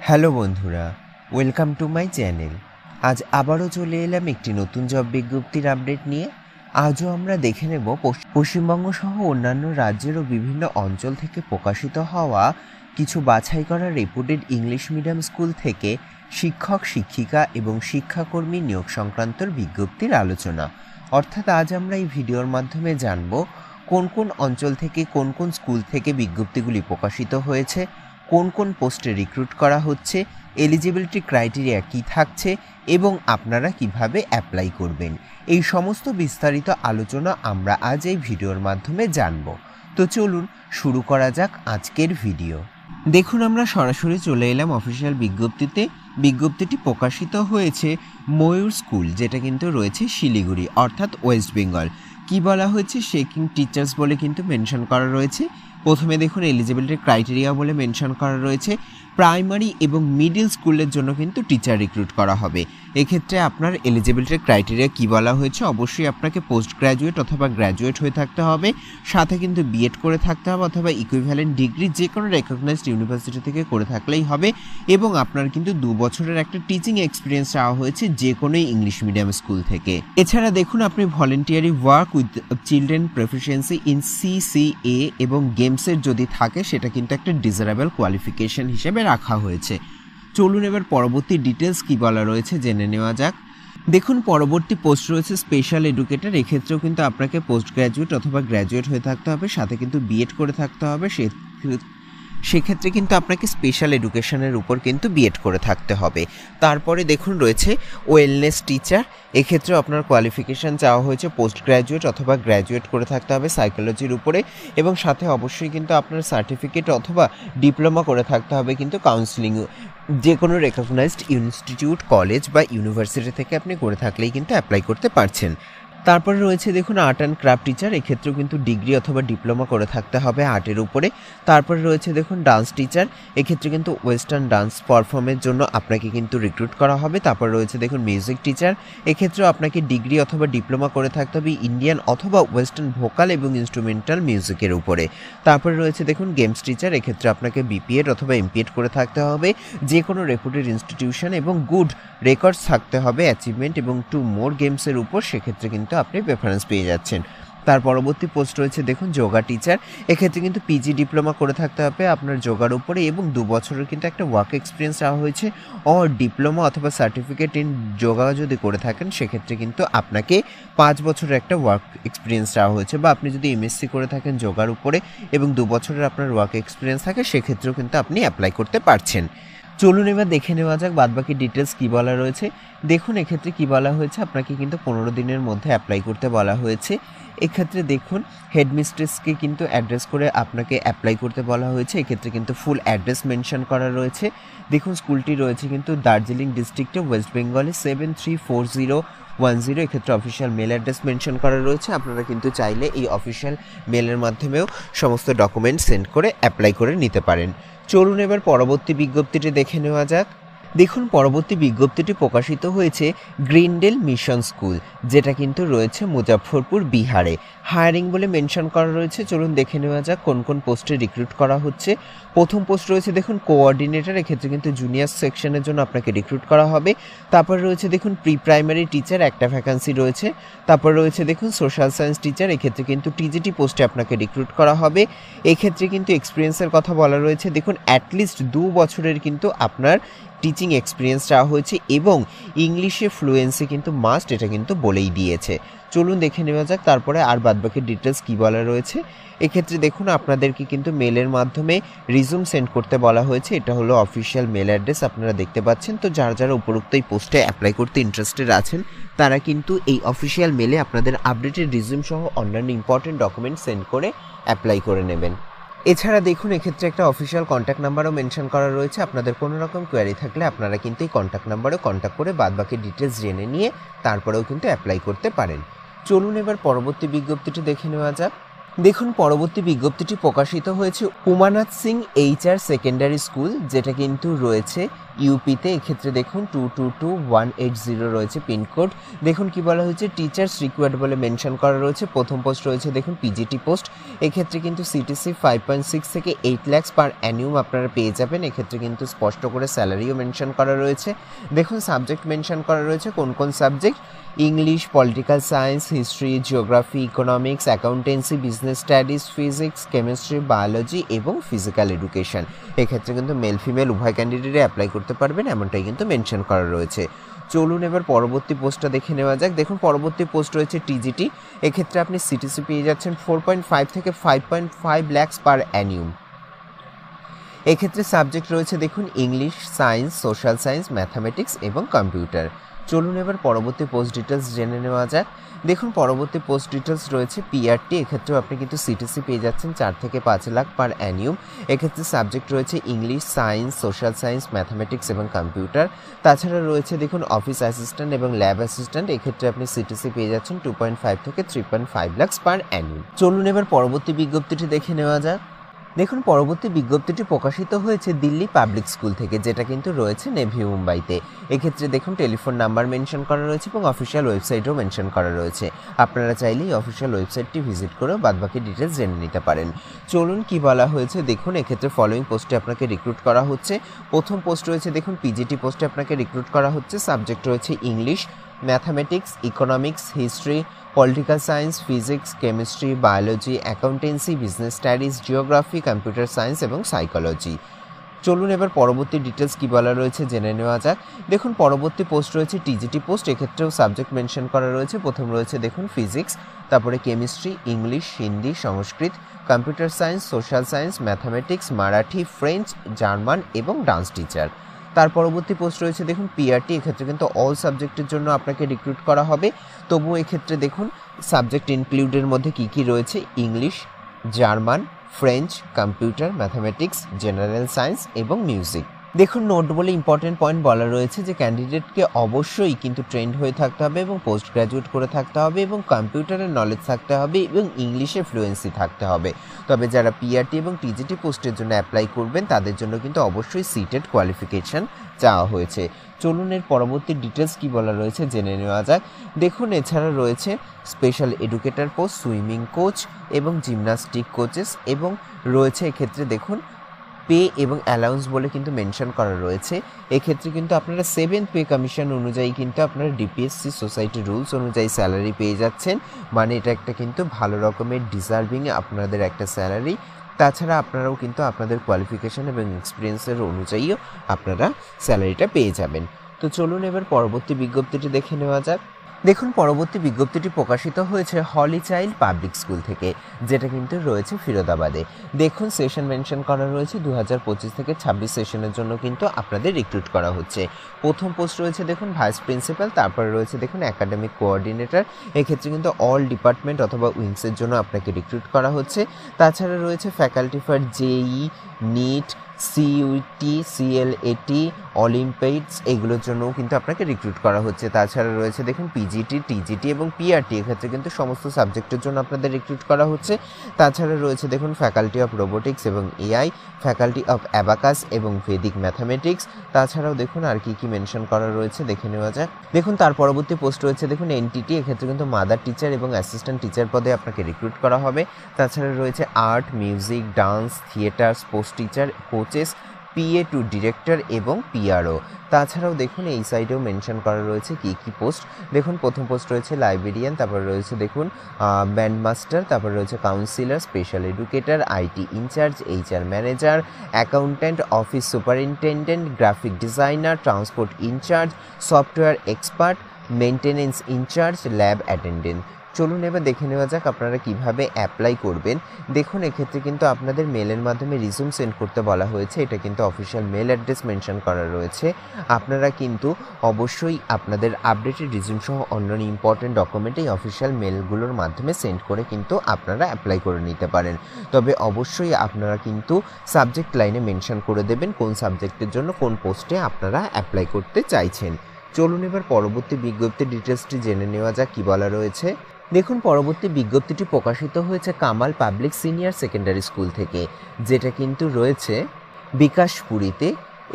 Hello বন্ধুরা, welcome to my channel. আজ আবারও চলে এলাম একটি নতুন জব বিজ্ঞপ্তির আপডেট নিয়ে। আজও আমরা দেখে নেব পশ্চিমবঙ্গ সহ অন্যান্য রাজ্যের ও বিভিন্ন অঞ্চল থেকে প্রকাশিত হওয়া কিছু বাছাই করা রেপুটেড ইংলিশ মিডিয়াম স্কুল থেকে শিক্ষক, শিক্ষিকা এবং শিক্ষাকর্মী নিয়োগ সংক্রান্ত বিজ্ঞপ্তির আলোচনা। অর্থাৎ আজ আমরা এই ভিডিওর মাধ্যমে জানব কোন কোন অঞ্চল থেকে কোন কোন স্কুল থেকে বিজ্ঞপ্তিগুলি প্রকাশিত হয়েছে, কোন কোন পোস্টে রিক্রুট করা হচ্ছে, এলিজিবিলিটি ক্রাইটেরিয়া কী থাকছে এবং আপনারা কিভাবে অ্যাপ্লাই করবেন। এই সমস্ত বিস্তারিত আলোচনা আমরা আজ এই ভিডিওর মাধ্যমে জানব। তো চলুন শুরু করা যাক আজকের ভিডিও। দেখুন, আমরা সরাসরি চলে এলাম অফিসিয়াল বিজ্ঞপ্তিতে। বিজ্ঞপ্তিটি প্রকাশিত হয়েছে ময়ূর স্কুল, যেটা কিন্তু রয়েছে শিলিগুড়ি অর্থাৎ ওয়েস্ট বেঙ্গল। কি বলা হয়েছে, শেকিং টিচার্স বলে কিন্তু মেনশন করা রয়েছে। প্রথমে দেখুন এলিজিবিলিটি ক্রাইটেরিয়া বলে মেনশন করা রয়েছে। প্রাইমারি এবং মিডিল স্কুলের জন্য কিন্তু টিচার রিক্রুট করা হবে। এক্ষেত্রে আপনার এলিজিবিলিটি ক্রাইটেরিয়া কি বলা হয়েছে, অবশ্যই আপনাকে পোস্ট গ্র্যাজুয়েট অথবা গ্র্যাজুয়েট হয়ে থাকতে হবে, সাথে কিন্তু বিএড করে থাকতে হবে অথবা ইকুইভ্যালেন্ট ডিগ্রি যে কোনো রেকগনাইজড ইউনিভার্সিটি থেকে করে থাকলেই হবে, এবং আপনার কিন্তু 2 বছরের একটা টিচিং এক্সপিরিয়েন্স চাওয়া হয়েছে যে কোনো ইংলিশ মিডিয়াম স্কুল থেকে। এছাড়া দেখুন, আপনি voluntary work with children proficiency in CCA এবং গেমসের যদি থাকে সেটা কিন্তু একটা ডিজারেবল কোয়ালিফিকেশন হিসেবে রাখা হয়েছে। চলুন এবার পরবর্তী ডিটেলস কি বলা রয়েছে জেনে নেওয়া যাক। দেখুন, পরবর্তী পোস্ট রয়েছে স্পেশাল এডুকেটর। এক্ষেত্রেও কিন্তু আপনাকে পোস্ট গ্র্যাজুয়েট অথবা গ্র্যাজুয়েট হয়ে থাকতে হবে, সাথে কিন্তু বিএড করে থাকতে হবে। সেক্ষেত্রে কিন্তু আপনাকে স্পেশাল এডুকেশনের উপর কিন্তু বিএড করে থাকতে হবে। তারপরে দেখুন রয়েছে ওয়েলনেস টিচার। এক্ষেত্রেও আপনার কোয়ালিফিকেশান চাওয়া হয়েছে পোস্ট গ্র্যাজুয়েট অথবা গ্র্যাজুয়েট করে থাকতে হবে সাইকোলজির উপরে, এবং সাথে অবশ্যই কিন্তু আপনার সার্টিফিকেট অথবা ডিপ্লোমা করে থাকতে হবে কিন্তু কাউন্সিলিং যে কোনো রেকগনাইজড ইনস্টিটিউট, কলেজ বা ইউনিভার্সিটি থেকে আপনি করে থাকলেই কিন্তু অ্যাপ্লাই করতে পারছেন। তারপরে রয়েছে দেখুন আর্ট অ্যান্ড ক্রাফট টিচার। এক্ষেত্রেও কিন্তু ডিগ্রি অথবা ডিপ্লোমা করে থাকতে হবে আর্টের উপরে। তারপরে রয়েছে দেখুন ডান্স টিচার। এক্ষেত্রে কিন্তু ওয়েস্টার্ন ডান্স পারফর্মের জন্য আপনাকে কিন্তু রিক্রুট করা হবে। তারপর রয়েছে দেখুন মিউজিক টিচার। এক্ষেত্রেও আপনাকে ডিগ্রি অথবা ডিপ্লোমা করে থাকতে হবে ইন্ডিয়ান অথবা ওয়েস্টার্ন ভোকাল এবং ইনস্ট্রুমেন্টাল মিউজিকের উপরে। তারপরে রয়েছে দেখুন গেমস টিচার। এক্ষেত্রে আপনাকে বিপিএড অথবা এমপিএড করে থাকতে হবে যে কোনো রেপুটেড ইনস্টিটিউশন এবং গুড রেকর্ডস থাকতে হবে অ্যাচিভমেন্ট এবং 2 মোর গেমসের উপর। সেক্ষেত্রে কিন্তু আপনি প্রেফারেন্স পেয়ে যাচ্ছেন। তার পরবর্তী পোস্ট রয়েছে দেখুন যোগা টিচার। এক্ষেত্রে কিন্তু পিজি ডিপ্লোমা করে থাকতে হবে আপনার যোগার উপরে, এবং 2 বছরের কিন্তু একটা ওয়ার্ক এক্সপিরিয়েন্স চাওয়া হয়েছে। ডিপ্লোমা অথবা সার্টিফিকেট ইন যোগা যদি করে থাকেন সেক্ষেত্রে কিন্তু আপনাকে 5 বছরের একটা ওয়ার্ক এক্সপিরিয়েন্স চাওয়া হয়েছে, বা আপনি যদি এমএসসি করে থাকেন যোগার উপরে এবং 2 বছরের আপনার ওয়ার্ক এক্সপিরিয়েন্স থাকে সেক্ষেত্রেও কিন্তু আপনি অ্যাপ্লাই করতে পারছেন। চলুন এবার দেখে নেওয়া যাক বাদবাকি ডিটেলস কী বলা রয়েছে। দেখুন, এক্ষেত্রে কী বলা হয়েছে, আপনাকে কিন্তু 15 দিনের মধ্যে অ্যাপ্লাই করতে বলা হয়েছে। এক্ষেত্রে দেখুন হেডমিস্ট্রেসকে কিন্তু অ্যাড্রেস করে আপনাকে অ্যাপ্লাই করতে বলা হয়েছে। এক্ষেত্রে কিন্তু ফুল অ্যাড্রেস মেনশন করা রয়েছে। দেখুন, স্কুলটি রয়েছে কিন্তু দার্জিলিং ডিস্ট্রিক্টে, ওয়েস্ট বেঙ্গলে 734010। এক্ষেত্রে অফিসিয়াল মেল অ্যাড্রেস মেনশন করা রয়েছে। আপনারা কিন্তু চাইলে এই অফিসিয়াল মেলের মাধ্যমেও সমস্ত ডকুমেন্ট সেন্ড করে অ্যাপ্লাই করে নিতে পারেন। চলুন এবার পরবর্তী বিজ্ঞপ্তিটি দেখে নেওয়া যাক। দেখুন, পরবর্তী বিজ্ঞপ্তিটি প্রকাশিত হয়েছে গ্রিনডেল মিশন স্কুল, যেটা কিন্তু রয়েছে মুজাফফরপুর, বিহারে। হায়ারিং বলে মেনশন করা রয়েছে। চলুন দেখে নেওয়া যাক কোন কোন পোস্টে রিক্রুট করা হচ্ছে। প্রথম পোস্ট রয়েছে দেখুন কোঅর্ডিনেটর। এক্ষেত্রে কিন্তু জুনিয়র সেকশনের জন্য আপনাকে রিক্রুট করা হবে। তারপর রয়েছে দেখুন প্রি প্রাইমারি টিচার, একটা ভ্যাকান্সি রয়েছে। তারপর রয়েছে দেখুন সোশ্যাল সায়েন্স টিচার। এক্ষেত্রে কিন্তু টিজিটি পোস্টে আপনাকে রিক্রুট করা হবে। এক্ষেত্রে কিন্তু এক্সপিরিয়েন্সের কথা বলা রয়েছে। দেখুন অ্যাটলিস্ট 2 বছরের কিন্তু আপনার টিচিং এক্সপিরিয়েন্স চাওয়া হয়েছে, এবং ইংলিশে ফ্লুয়েন্সি কিন্তু মাস্ট, এটা কিন্তু বলেই দিয়েছে। চলুন দেখে নেওয়া যাক তারপরে আর বাদবাকি ডিটেলস কী বলা রয়েছে। এক্ষেত্রে দেখুন আপনাদেরকে কিন্তু মেলের মাধ্যমে রিজুম সেন্ড করতে বলা হয়েছে। এটা হলো অফিসিয়াল মেল অ্যাড্রেস, আপনারা দেখতে পাচ্ছেন। তো যারা উপরোক্ত এই পোস্টে অ্যাপ্লাই করতে ইন্টারেস্টেড আছেন তারা কিন্তু এই অফিসিয়াল মেলে আপনাদের আপডেটেড রিজুম সহ অন্যান্য ইম্পর্টেন্ট ডকুমেন্ট সেন্ড করে অ্যাপ্লাই করে নেবেন। এছাড়া দেখুন এক্ষেত্রে একটা অফিসিয়াল কন্ট্যাক্ট নাম্বারও মেনশন করা রয়েছে। আপনাদের কোনো রকম কোয়ারি থাকলে আপনারা কিন্তু এই কন্ট্যাক্ট নাম্বারে কন্ট্যাক্ট করে বাদবাকি ডিটেলস জেনে নিয়ে তারপরেও কিন্তু অ্যাপ্লাই করতে পারেন। চলুন এবার পরবর্তী বিজ্ঞপ্তিটি দেখে নেওয়া যাক। দেখুন পরবর্তী বিজ্ঞপ্তিটি প্রকাশিত হয়েছে Umanath Singh HR secondary school, যেটা কিন্তু রয়েছে ইউপিতে। এক্ষেত্রে দেখুন 222180 রয়েছে পিনকোড। দেখুন কি বলা হয়েছে, টিচার্স রিকোয়ার্ড বলে মেনশন করা রয়েছে। প্রথম পোস্ট রয়েছে দেখুন পিজিটি পোস্ট। এক্ষেত্রে কিন্তু সিটিসি 5.6 থেকে 8 লাখ পার অ্যানিউম আপনারা পেয়ে যাবেন। এক্ষেত্রে কিন্তু স্পষ্ট করে স্যালারিও মেনশন করা রয়েছে। দেখুন সাবজেক্ট মেনশন করা রয়েছে, কোন কোন subject: English, political science, history, geography, economics, accountancy, business studies, physics, chemistry, biology এবং ফিজিক্যাল এডুকেশন। এক্ষেত্রে কিন্তু মেল ফিমেল উভয় ক্যান্ডিডেটে অ্যাপ্লাই করতে পারবেন, এমনটাই কিন্তু মেনশন করা রয়েছে। চলুন এবার পরবর্তী পোস্টটা দেখে নেওয়া যাক। দেখুন পরবর্তী পোস্ট রয়েছে টিজিটি। এক্ষেত্রে আপনি সিটিসি পেয়ে যাচ্ছেন 4.5 থেকে 5.5 লাখ পার অ্যানিউম। এক্ষেত্রে সাবজেক্ট রয়েছে দেখুন English, science, social science, mathematics এবং কম্পিউটার। চলুন এবার পরবর্তী পোস্ট ডিটেলস জেনে নেওয়া যাক। দেখুন পরবর্তী পোস্ট ডিটেলস রয়েছে পিআরটি। এক্ষেত্রেও আপনি কিন্তু সিটিসি পেয়ে যাচ্ছেন 4 থেকে 5 লাখ পার অ্যানিউম। এক্ষেত্রে সাবজেক্ট রয়েছে English, science, social science, mathematics এবং কম্পিউটার। তাছাড়া রয়েছে দেখুন অফিস অ্যাসিস্ট্যান্ট এবং ল্যাব অ্যাসিস্ট্যান্ট। এক্ষেত্রে আপনি সিটিসি পেয়ে যাচ্ছেন 2.5 থেকে 3.5 লাখ পার অ্যানিউম। চলুন এবার পরবর্তী বিজ্ঞপ্তিটি দেখে নেওয়া যাক। দেখুন পরবর্তী বিজ্ঞপ্তিটি প্রকাশিত হয়েছে দিল্লি পাবলিক স্কুল থেকে, যেটা কিন্তু রয়েছে নেভি মুম্বাইতে। এক্ষেত্রে দেখুন টেলিফোন নাম্বার মেনশন করা রয়েছে এবং অফিসিয়াল ওয়েবসাইটও মেনশন করা রয়েছে। আপনারা চাইলেই অফিসিয়াল ওয়েবসাইটটি ভিজিট করেও বাদবাকি ডিটেলস জেনে নিতে পারেন। চলুন কি বলা হয়েছে দেখুন। এক্ষেত্রে ফলোইং পোস্টে আপনাকে রিক্রুট করা হচ্ছে। প্রথম পোস্ট রয়েছে দেখুন পিজিটি পোস্টে আপনাকে রিক্রুট করা হচ্ছে। সাবজেক্ট রয়েছে English, mathematics, economics, history, political science, physics, chemistry, biology, accountancy, business studies, geography, computer science এবং সাইকোলজি। চলুন এবার পরবর্তী ডিটেলস কি বলা রয়েছে জেনে নেওয়া যাক। দেখুন পরবর্তী পোস্ট রয়েছে টিজিটি পোস্ট। এক্ষেত্রেও সাবজেক্ট মেনশন করা রয়েছে। প্রথম রয়েছে দেখুন ফিজিক্স, তারপরে chemistry, English, Hindi, Sanskrit, computer science, social science, mathematics, Marathi, French, German এবং ডান্স টিচার। তার পরবর্তী পোস্ট রয়েছে দেখুন পিআরটি। এক্ষেত্রে কিন্তু অল সাবজেক্টের জন্য আপনাকে রিক্রুট করা হবে। তবুও এক্ষেত্রে দেখুন সাবজেক্ট ইনক্লুডের মধ্যে কী কী রয়েছে: English, German, French, computer, mathematics, general science এবং মিউজিক। দেখুন নোট বলে ইম্পর্টেন্ট পয়েন্ট বলা রয়েছে যে ক্যান্ডিডেটকে অবশ্যই কিন্তু ট্রেন্ড হয়ে থাকতে হবে এবং পোস্ট গ্র্যাজুয়েট করে থাকতে হবে এবং কম্পিউটারের নলেজ থাকতে হবে এবং ইংলিশে ফ্লুয়েন্সি থাকতে হবে। তবে যারা পিআরটি এবং টিজিটি পোস্টের জন্য অ্যাপ্লাই করবেন তাদের জন্য কিন্তু অবশ্যই সিটেড কোয়ালিফিকেশান চাওয়া হয়েছে। চলুন এর পরবর্তী ডিটেলস কি বলা রয়েছে জেনে নেওয়া যাক। দেখুন এছাড়া রয়েছে special educator post, swimming coach এবং জিমনাস্টিক কোচেস, এবং রয়েছে এক্ষেত্রে দেখুন পে এবং অ্যালাউন্স বলে কিন্তু মেনশন করা রয়েছে। এক্ষেত্রে কিন্তু আপনারা 7th পে কমিশন অনুযায়ী কিন্তু আপনারা ডিপিএসসি সোসাইটি রুলস অনুযায়ী স্যালারি পেয়ে যাচ্ছেন। মানে এটা একটা কিন্তু ভালো রকমের ডিজার্ভিং আপনাদের একটা স্যালারি। তাছাড়া আপনারাও কিন্তু আপনাদের কোয়ালিফিকেশান এবং এক্সপিরিয়েন্সের অনুযায়ীও আপনারা স্যালারিটা পেয়ে যাবেন। তো চলুন এবার পরবর্তী বিজ্ঞপ্তিটি দেখে নেওয়া যাক। দেখুন পরবর্তী বিজ্ঞপ্তিটি প্রকাশিত হয়েছে হলি চাইল্ড পাবলিক স্কুল থেকে, যেটা কিন্তু রয়েছে ফিরোদাবাদে। দেখুন সেশন মেনশন করা রয়েছে 2025 থেকে 26 সেশনের জন্য কিন্তু আপনাদের রিক্রুট করা হচ্ছে। প্রথম পোস্ট রয়েছে দেখুন ভাইস প্রিন্সিপাল, তারপরে রয়েছে দেখুন একাডেমিক কোঅর্ডিনেটর। এক্ষেত্রে কিন্তু অল ডিপার্টমেন্ট অথবা উইংসের জন্য আপনাকে রিক্রুট করা হচ্ছে। তাছাড়া রয়েছে faculty for JEE, NEET, CUET, CLAT, olympiads, এগুলোর জন্যও কিন্তু আপনাকে রিক্রুট করা হচ্ছে। তাছাড়া রয়েছে দেখুন পিজিটি, টিজিটি এবং পিআরটি। এক্ষেত্রে কিন্তু সমস্ত সাবজেক্টের জন্য আপনাদের রিক্রুট করা হচ্ছে। তাছাড়া রয়েছে দেখুন ফ্যাকাল্টি অফ রোবোটিক্স এবং এআই, ফ্যাকাল্টি অফ অ্যাবাকাস এবং ভেদিক ম্যাথামেটিক্স। তাছাড়াও দেখুন আর কি কি মেনশন করা রয়েছে দেখে নেওয়া যাক। দেখুন তার পরবর্তী পোস্ট রয়েছে দেখুন এনটিটি। এক্ষেত্রে কিন্তু মাদার টিচার এবং অ্যাসিস্ট্যান্ট টিচার পদে আপনাকে রিক্রুট করা হবে। তাছাড়া রয়েছে art, music, dance, theatre, sports teacher, coaches, PA to director এবং পিআরও। তাছাড়াও দেখুন এই সাইডেও মেনশন করা রয়েছে কী কী পোস্ট। দেখুন প্রথম পোস্ট রয়েছে লাইব্রেরিয়ান, তারপর রয়েছে দেখুন ব্যান্ড মাস্টার, তারপর রয়েছে counsellor, special educator, IT in-charge, HR manager, accountant, office superintendent, graphic designer, transport in-charge, software expert, maintenance in-charge, lab attendant. চলুন এবার দেখে নেওয়া যাক আপনারা কিভাবে অ্যাপ্লাই করবেন। দেখুন এক্ষেত্রে কিন্তু আপনাদের মেলের মাধ্যমে রিজিউম সেন্ড করতে বলা হয়েছে। এটা কিন্তু অফিসিয়াল মেল অ্যাড্রেস মেনশন করা রয়েছে। আপনারা কিন্তু অবশ্যই আপনাদের আপডেটেড রিজিউম সহ অন্যান্য ইম্পর্টেন্ট ডকুমেন্ট এই অফিসিয়াল মেলগুলোর মাধ্যমে সেন্ড করে কিন্তু আপনারা অ্যাপ্লাই করে নিতে পারেন। তবে অবশ্যই আপনারা কিন্তু সাবজেক্ট লাইনে মেনশন করে দেবেন কোন সাবজেক্টের জন্য কোন পোস্টে আপনারা অ্যাপ্লাই করতে চাইছেন। চলুন এবার পরবর্তী বিজ্ঞপ্তির ডিটেলসটি জেনে নেওয়া যাক কী বলা রয়েছে। দেখুন, পরবর্তী বিজ্ঞপ্তিটি প্রকাশিত হয়েছে Kamal public senior secondary school থেকে, যেটা কিন্তু রয়েছে বিকাশপুরীতে।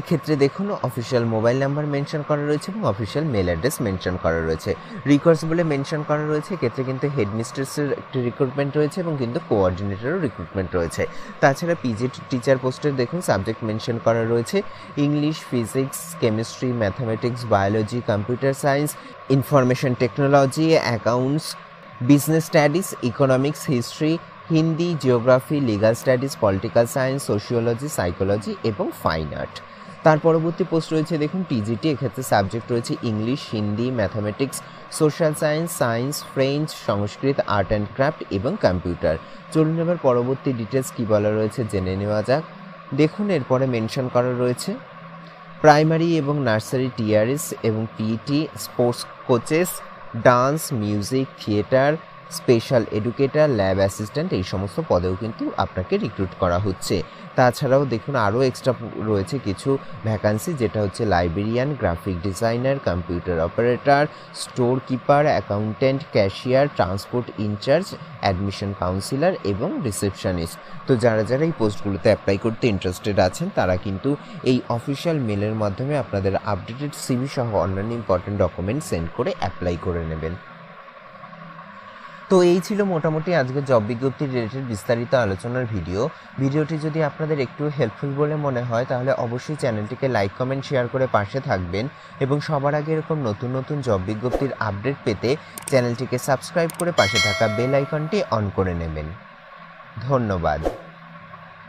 এক্ষেত্রে দেখুন অফিসিয়াল মোবাইল নাম্বার মেনশন করা রয়েছে এবং অফিসিয়াল মেল অ্যাড্রেস মেনশন করা রয়েছে। রিকোয়ার্স বলে মেনশন করা রয়েছে। এক্ষেত্রে কিন্তু হেডমিস্ট্রেসের একটি রিক্রুটমেন্ট রয়েছে এবং কিন্তু কোঅর্ডিনেটরও রিক্রুটমেন্ট রয়েছে। তাছাড়া পিজি টিচার পোস্টের দেখুন সাবজেক্ট মেনশন করা রয়েছে English, physics, chemistry, mathematics, biology, computer science, information technology, accounts, business studies, economics, history, Hindi, geography, legal studies, political science, sociology, psychology এবং ফাইন আর্ট। তার পরবর্তী পোস্ট রয়েছে দেখুন টিজিটি। এক্ষেত্রে সাবজেক্ট রয়েছে English, Hindi, mathematics, social science, science, French, Sanskrit, art and craft এবং computer. চলুন এবার পরবর্তী ডিটেলস কী বলা রয়েছে জেনে নেওয়া যাক। দেখুন এরপরে মেনশন করা রয়েছে প্রাইমারি এবং নার্সারি টিআরএস এবং PET, sports coaches, dance, music, theatre, special educator, lab assistant, এই সমস্ত পদেও কিন্তু আপনাকে রিক্রুট করা হচ্ছে। তাছাড়াও দেখুন আরও এক্সট্রা রয়েছে কিছু ভ্যাকান্সি, যেটা হচ্ছে librarian, graphic designer, computer operator, store keeper, accountant, cashier, transport in-charge, admission counsellor এবং রিসেপশনিস্ট। তো যারা এই পোস্টগুলোতে অ্যাপ্লাই করতে ইন্টারেস্টেড আছেন তারা কিন্তু এই অফিসিয়াল মেলের মাধ্যমে আপনাদের আপডেটেড সিভি সহ অন্যান্য ইম্পর্টেন্ট ডকুমেন্ট সেন্ড করে অ্যাপ্লাই করে নেবেন। তো এই ছিল মোটামুটি আজকের জব বিজ্ঞপ্তির রিলেটেড বিস্তারিত আলোচনার ভিডিওটি যদি আপনাদের একটু হেল্পফুল বলে মনে হয় তাহলে অবশ্যই চ্যানেলটিকে লাইক, কমেন্ট, শেয়ার করে পাশে থাকবেন এবং সবার আগে এরকম নতুন নতুন জব বিজ্ঞপ্তির আপডেট পেতে চ্যানেলটিকে সাবস্ক্রাইব করে পাশে থাকা বেল আইকনটি অন করে নেবেন। ধন্যবাদ।